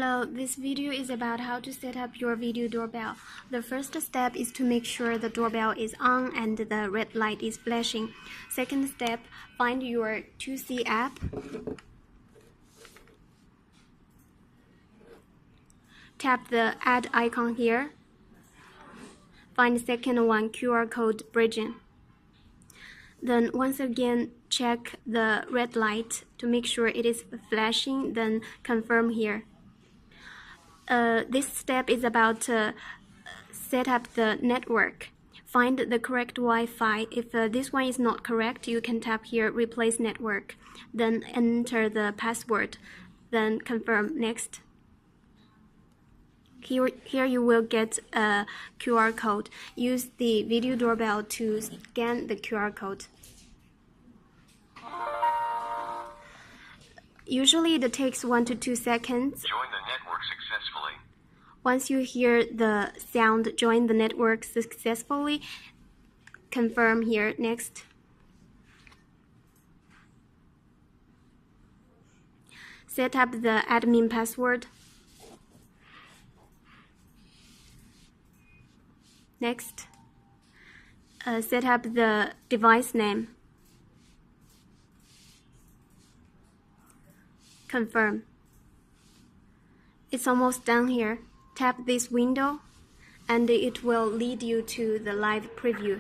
Hello, this video is about how to set up your video doorbell. The first step is to make sure the doorbell is on and the red light is flashing. Second step, find your 2C app. Tap the add icon here. Find the second one, QR code bridging. Then once again, check the red light to make sure it is flashing, then confirm here. This step is about set up the network. Find the correct Wi-Fi. If this one is not correct, you can tap here, replace network. Then enter the password. Then confirm next. Here you will get a QR code. Use the video doorbell to scan the QR code. Usually it takes 1 to 2 seconds. Join the network successfully. Once you hear the sound, join the network successfully, confirm here, next. Set up the admin password. Next. Set up the device name. Confirm. It's almost done here. Tap this window and it will lead you to the live preview.